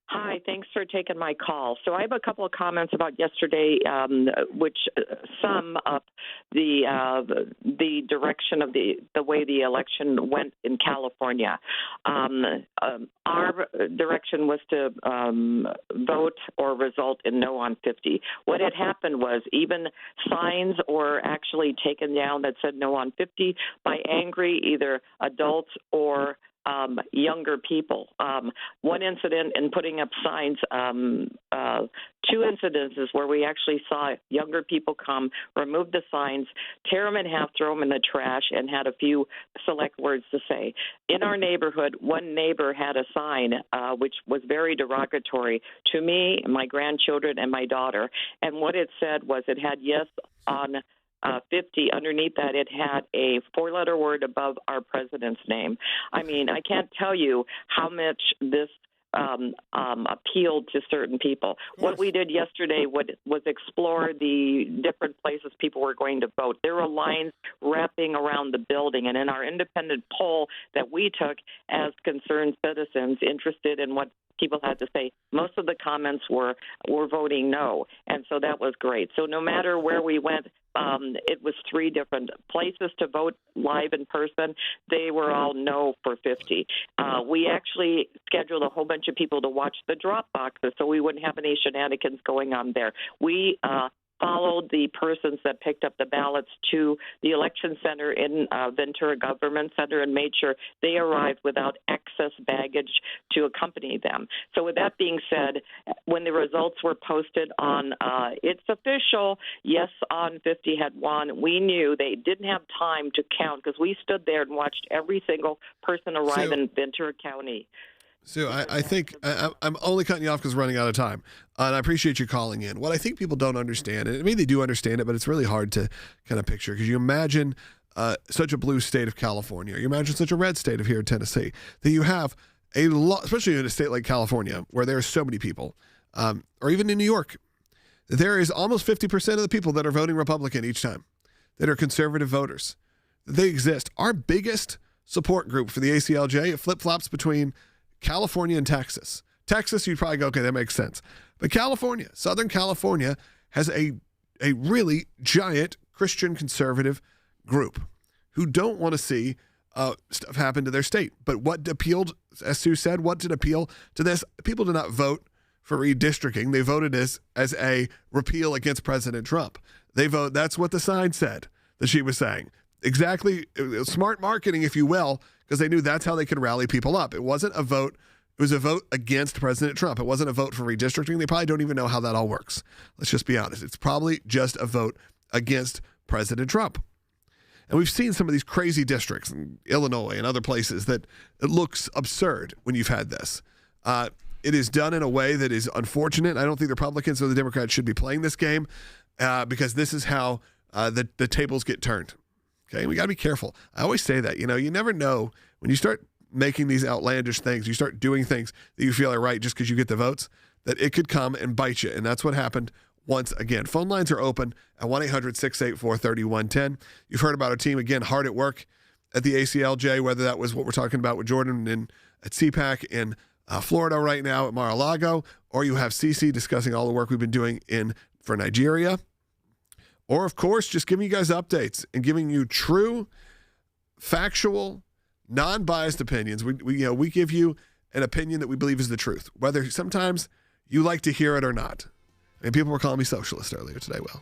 Hi, thanks for taking my call. So I have a couple of comments about yesterday, which sum up the direction of the way the election went in California. Our direction was to vote or result in no on 50. What had happened was even signs were actually taken down that said no on 50 by angry either adults or younger people. One incident in putting up signs, two incidences where we actually saw younger people come, remove the signs, tear them in half, throw them in the trash, and had a few select words to say. In our neighborhood, one neighbor had a sign which was very derogatory to me, my grandchildren, and my daughter. And what it said was it had yes on 50. Underneath that, it had a four-letter word above our president's name. I mean, I can't tell you how much this appealed to certain people. What we did yesterday was explore the different places people were going to vote. There were lines wrapping around the building, and in our independent poll that we took as concerned citizens interested in what people had to say, most of the comments were voting no, and so that was great. So no matter where we went, it was 3 different places to vote live in person. They were all no for 50. We actually scheduled a whole bunch of people to watch the drop boxes so we wouldn't have any shenanigans going on there. We followed the persons that picked up the ballots to the election center in Ventura Government Center and made sure they arrived without excess baggage to accompany them. So with that being said, when the results were posted on It's Official, yes on 50 had won, we knew they didn't have time to count because we stood there and watched every single person arrive in Ventura County. Sue, I think I'm only cutting you off because we're running out of time. And I appreciate you calling in. What I think people don't understand, and maybe they do understand it, but it's really hard to kind of picture because you imagine such a blue state of California, you imagine such a red state of here in Tennessee, that you have a lot, especially in a state like California where there are so many people, or even in New York, there is almost 50% of the people that are voting Republican each time that are conservative voters. They exist. Our biggest support group for the ACLJ, it flip-flops between California and Texas. Texas, you'd probably go, okay, that makes sense. But California, Southern California, has a really giant Christian conservative group who don't want to see stuff happen to their state. But what appealed, as Sue said, what did appeal to this? People did not vote for redistricting. They voted as a repeal against President Trump. They vote, that's what the sign said that she was saying. Exactly, smart marketing, if you will, because they knew that's how they could rally people up. It wasn't a vote. It was a vote against President Trump. It wasn't a vote for redistricting. They probably don't even know how that all works. Let's just be honest. It's probably just a vote against President Trump. And we've seen some of these crazy districts in Illinois and other places that it looks absurd when you've had this. It is done in a way that is unfortunate. I don't think the Republicans or the Democrats should be playing this game because this is how the tables get turned. Okay, we got to be careful. I always say that, you never know when you start making these outlandish things, you start doing things that you feel are right just because you get the votes, that it could come and bite you. And that's what happened once again. Phone lines are open at 1-800-684-3110. You've heard about our team, again, hard at work at the ACLJ, whether that was what we're talking about with Jordan at CPAC in Florida right now at Mar-a-Lago, or you have Cece discussing all the work we've been doing for Nigeria. Or, of course, just giving you guys updates and giving you true, factual, non-biased opinions. We give you an opinion that we believe is the truth, whether sometimes you like to hear it or not. And people were calling me socialist earlier today, Will.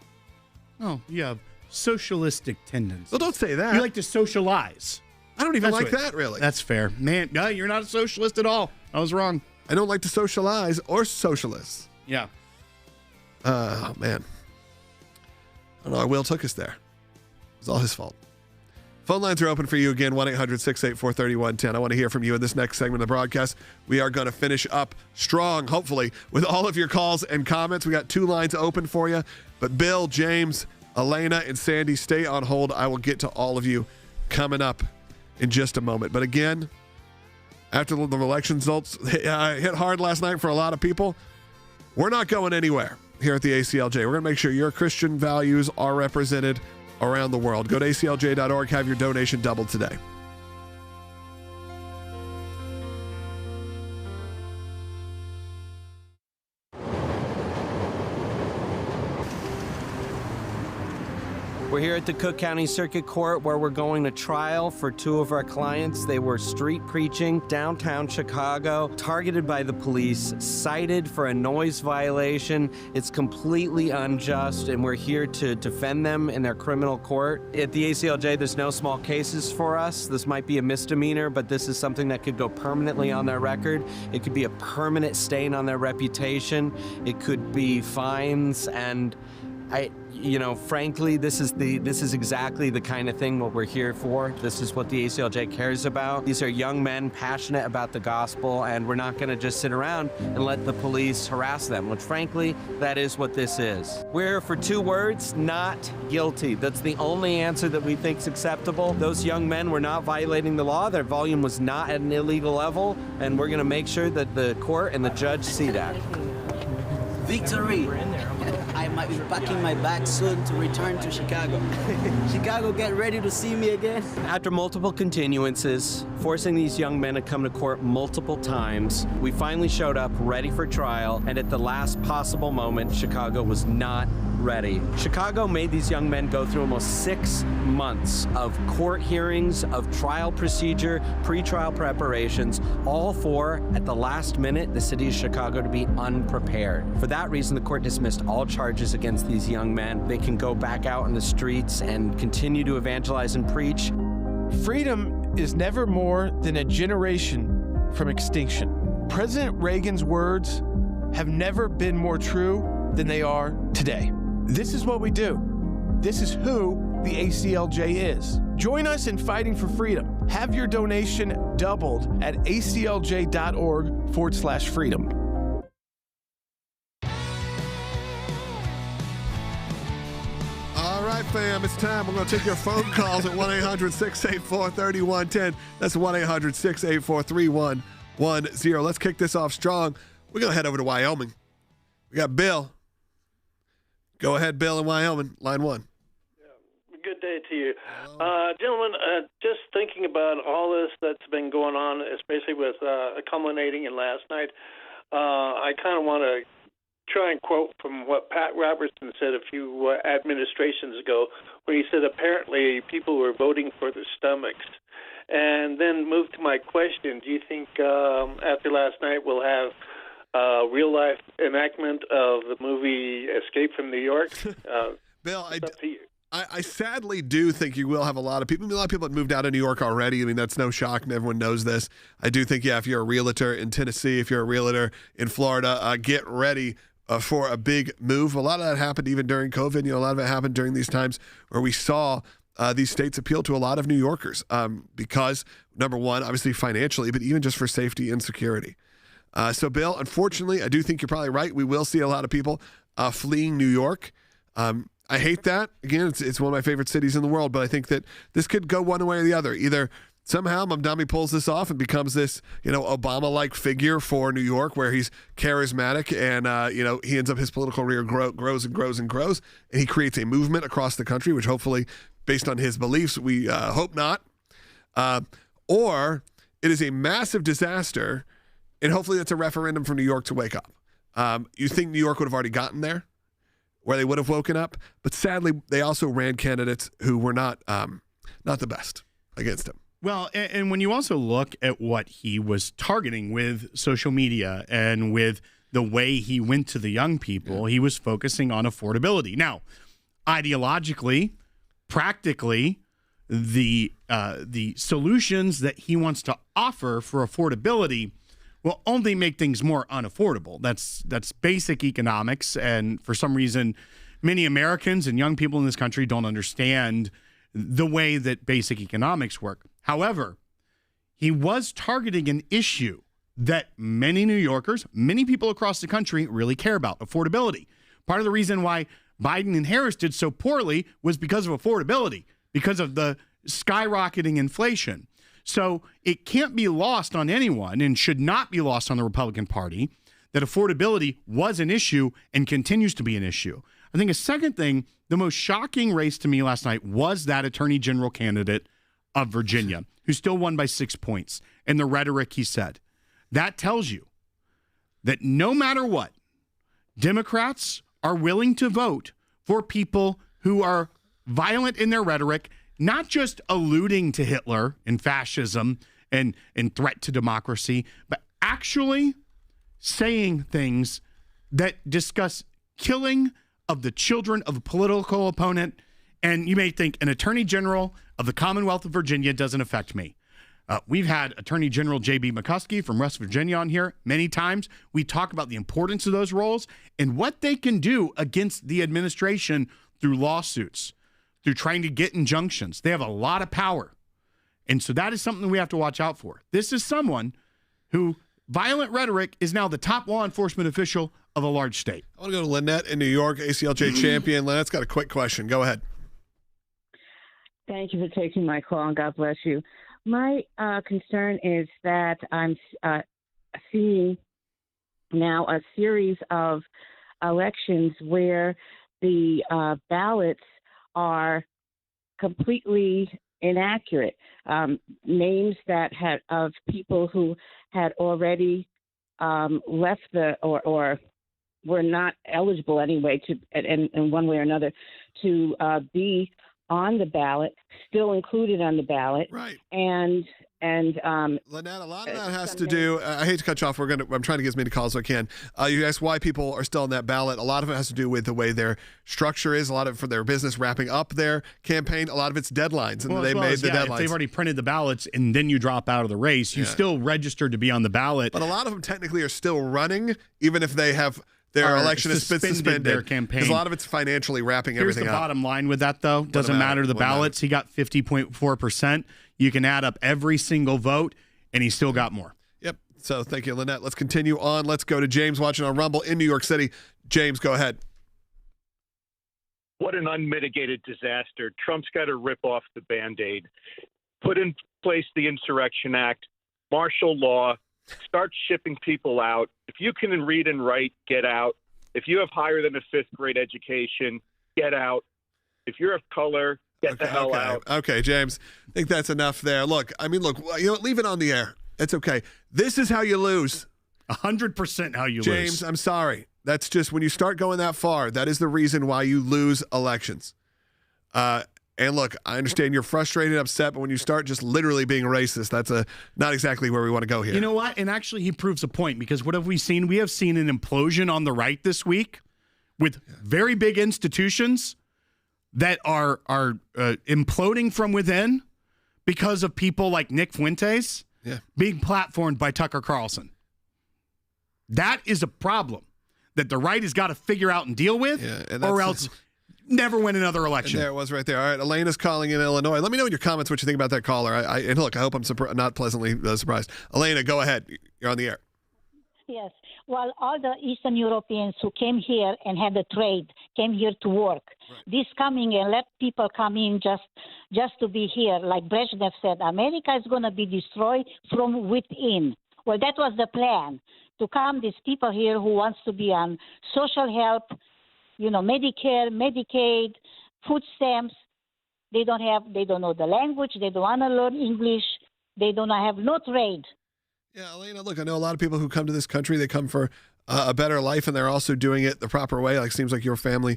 Oh, you have socialistic tendencies. Well, don't say that. You like to socialize. I don't even like that, really. That's fair. Man, no, you're not a socialist at all. I was wrong. I don't like to socialize or socialists. Yeah. Oh, man. I don't know. Will took us there. It was all his fault. Phone lines are open for you again, 1-800-684-3110. I want to hear from you in this next segment of the broadcast. We are going to finish up strong, hopefully, with all of your calls and comments. We got 2 lines open for you. But Bill, James, Elena, and Sandy, stay on hold. I will get to all of you coming up in just a moment. But again, after the election results hit hard last night for a lot of people, we're not going anywhere here at the ACLJ. We're going to make sure your Christian values are represented around the world. Go to aclj.org, have your donation doubled today. We're here at the Cook County Circuit Court where we're going to trial for 2 of our clients. They were street preaching downtown Chicago, targeted by the police, cited for a noise violation. It's completely unjust, and we're here to defend them in their criminal court. At the ACLJ, there's no small cases for us. This might be a misdemeanor, but this is something that could go permanently on their record. It could be a permanent stain on their reputation. It could be fines, and frankly, this is exactly the kind of thing what we're here for. This is what the ACLJ cares about. These are young men passionate about the gospel, and we're not going to just sit around and let the police harass them, which frankly, that is what this is. We're for 2 words, not guilty. That's the only answer that we think is acceptable. Those young men were not violating the law. Their volume was not at an illegal level, and we're going to make sure that the court and the judge see that. Victory! I might be packing my bag soon to return to Chicago. Chicago, get ready to see me again. After multiple continuances, forcing these young men to come to court multiple times, we finally showed up ready for trial, and at the last possible moment, Chicago was not ready. Chicago made these young men go through almost 6 months of court hearings, of trial procedure, pre-trial preparations, all for, at the last minute, the city of Chicago to be unprepared. For that reason, the court dismissed all charges against these young men. They can go back out in the streets and continue to evangelize and preach. Freedom is never more than a generation from extinction. President Reagan's words have never been more true than they are today. This is what we do. This is who the ACLJ is. Join us in fighting for freedom. Have your donation doubled at aclj.org/freedom. All right, fam, it's time. We're going to take your phone calls at 1-800-684-3110. That's 1-800-684-3110. Let's kick this off strong. We're going to head over to Wyoming. We got Bill. Go ahead, Bill in Wyoming, line 1. Good day to you. Gentlemen, just thinking about all this that's been going on, especially with culminating in last night, I kind of want to try and quote from what Pat Robertson said a few administrations ago, where he said apparently people were voting for their stomachs. And then move to my question. Do you think after last night we'll have real-life enactment of the movie Escape from New York? Bill, I sadly do think you will have a lot of people. I mean, a lot of people have moved out of New York already. I mean, that's no shock, and everyone knows this. I do think, if you're a realtor in Tennessee, if you're a realtor in Florida, get ready for a big move. A lot of that happened even during COVID. A lot of it happened during these times where we saw these states appeal to a lot of New Yorkers because, number one, obviously financially, but even just for safety and security. So, Bill, unfortunately, I do think you're probably right. We will see a lot of people fleeing New York. I hate that. Again, it's one of my favorite cities in the world, but I think that this could go one way or the other. Either somehow Mamdani pulls this off and becomes this, Obama-like figure for New York where he's charismatic and, he ends up, his political career grows and grows and grows, and he creates a movement across the country, which hopefully, based on his beliefs, we hope not. Or it is a massive disaster, and hopefully that's a referendum for New York to wake up. You think New York would have already gotten there, where they would have woken up, but sadly, they also ran candidates who were not the best against him. Well, and when you also look at what he was targeting with social media and with the way he went to the young people, he was focusing on affordability. Now, ideologically, practically, the solutions that he wants to offer for affordability will only make things more unaffordable. That's basic economics, and for some reason, many Americans and young people in this country don't understand the way that basic economics work. However, he was targeting an issue that many New Yorkers, many people across the country really care about, affordability. Part of the reason why Biden and Harris did so poorly was because of affordability, because of the skyrocketing inflation. So it can't be lost on anyone and should not be lost on the Republican Party that affordability was an issue and continues to be an issue. I think a second thing, the most shocking race to me last night was that attorney general candidate of Virginia, who still won by 6 points, and the rhetoric he said. That tells you that no matter what, Democrats are willing to vote for people who are violent in their rhetoric, not just alluding to Hitler and fascism and threat to democracy, but actually saying things that discuss killing of the children of a political opponent. And you may think an attorney general of the Commonwealth of Virginia doesn't affect me. We've had Attorney General J.B. McCuskey from West Virginia on here many times. We talk about the importance of those roles and what they can do against the administration through lawsuits, through trying to get injunctions. They have a lot of power. And so that is something we have to watch out for. This is someone who, violent rhetoric, is now the top law enforcement official of a large state. I want to go to Lynette in New York, ACLJ champion. Lynette's got a quick question. Go ahead. Thank you for taking my call, and God bless you. My concern is that I'm seeing now a series of elections where the ballots are completely inaccurate. Names that had of people who had already left or were not eligible anyway to, in one way or another, to be on the ballot, still included on the ballot. Right. And Lynette, a lot of that has to do, I hate to cut you off. I'm trying to get as many calls as I can. You asked why people are still on that ballot. A lot of it has to do with the way their structure is. A lot of it for their business wrapping up their campaign. A lot of it's deadlines, and they made the deadlines. If they've already printed the ballots and then you drop out of the race, you still registered to be on the ballot. But a lot of them technically are still running, even if they have their election has been suspended. Their campaign. Because a lot of it's financially wrapping Here's everything the up. bottom line with that, though. Doesn't matter the ballots. He got 50.4%. You can add up every single vote, and he still got more. Yep. So thank you, Lynette. Let's continue on. Let's go to James watching on Rumble in New York City. James, go ahead. What an unmitigated disaster. Trump's got to rip off the Band-Aid, put in place the Insurrection Act, martial law, start shipping people out. If you can read and write, get out. If you have higher than a fifth grade education, get out. If you're of color, get the hell out. Okay, James. I think that's enough there. Look, leave it on the air. It's okay. This is how you lose. 100% how you lose. James, I'm sorry. That's just when you start going that far, that is the reason why you lose elections. And look, I understand you're frustrated, upset, but when you start just literally being racist, that's not exactly where we want to go here. You know what? And actually, he proves a point, because what have we seen? We have seen an implosion on the right this week with very big institutions that are imploding from within because of people like Nick Fuentes being platformed by Tucker Carlson. That is a problem that the right has got to figure out and deal with, or else never win another election. And there it was right there. All right, Elena's calling in Illinois. Let me know in your comments what you think about that caller. And look, I hope I'm not pleasantly surprised. Elena, go ahead. You're on the air. Yes. Well, all the Eastern Europeans who came here and had a trade came here to work. Right. This coming and let people come in just to be here. Like Brezhnev said, America is going to be destroyed from within. Well, that was the plan, to come these people here who wants to be on social help, Medicare, Medicaid, food stamps. They don't know the language. They don't want to learn English. They don't have no trade. Yeah, Elena, look, I know a lot of people who come to this country, they come for a better life, and they're also doing it the proper way. Like, seems like your family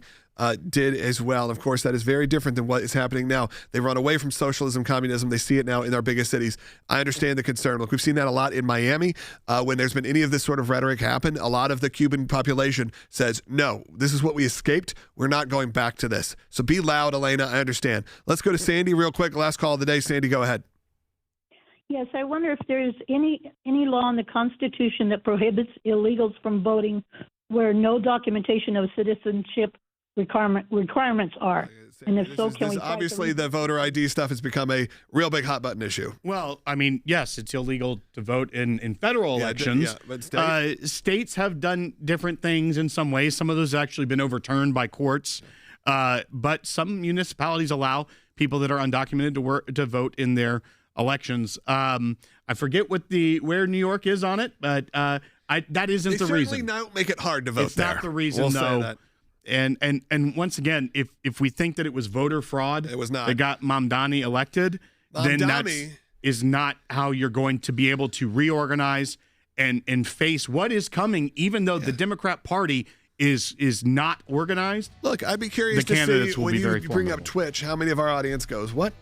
did as well. And of course, that is very different than what is happening now. They run away from socialism, communism. They see it now in our biggest cities. I understand the concern. Look, we've seen that a lot in Miami. When there's been any of this sort of rhetoric happen, a lot of the Cuban population says, no, this is what we escaped. We're not going back to this. So be loud, Elena. I understand. Let's go to Sandy real quick. Last call of the day. Sandy, go ahead. Yes, I wonder if there's any law in the Constitution that prohibits illegals from voting where no documentation of citizenship requirements are. And if so, can we obviously the voter ID stuff has become a real big hot button issue. Well, I mean, yes, it's illegal to vote in federal elections. But states have done different things in some ways. Some of those have actually been overturned by courts. But some municipalities allow people that are undocumented to vote in their elections. I forget where New York is on it, but that isn't the reason. They certainly don't make it hard to vote it's there. It's not the reason, though. And once again, if we think that it was voter fraud, it was not. That got Mamdani elected, then that is not how you're going to be able to reorganize and face what is coming, even though the Democrat Party is not organized. Look, I'd be curious to see when you bring up Twitch, how many of our audience goes, what?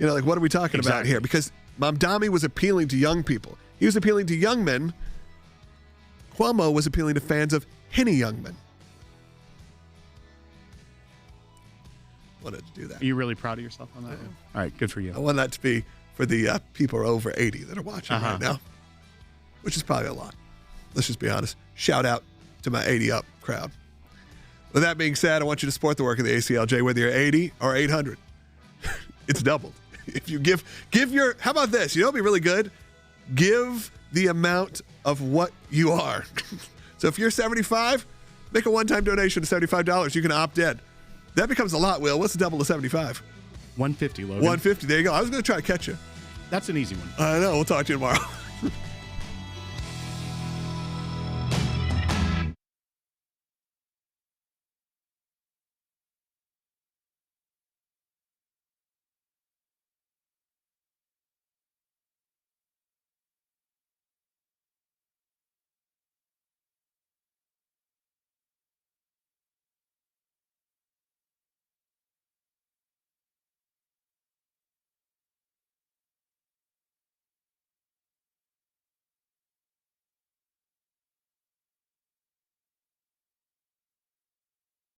What are we talking about here? Because Mamdani was appealing to young people. He was appealing to young men. Cuomo was appealing to fans of any young men. Wanted to do that. Are you really proud of yourself on that? All right, good for you. I want that to be for the people over 80 that are watching right now, which is probably a lot. Let's just be honest. Shout out to my 80 up crowd. With that being said, I want you to support the work of the ACLJ, whether you're 80 or 800. It's doubled. If you give your, how about this? You know, it'd be really good. Give the amount of what you are. So if you're 75, make a one-time donation of $75. You can opt in. That becomes a lot, Will. What's the double to 75? 150, Logan. 150. There you go. I was going to try to catch you. That's an easy one. I know. We'll talk to you tomorrow.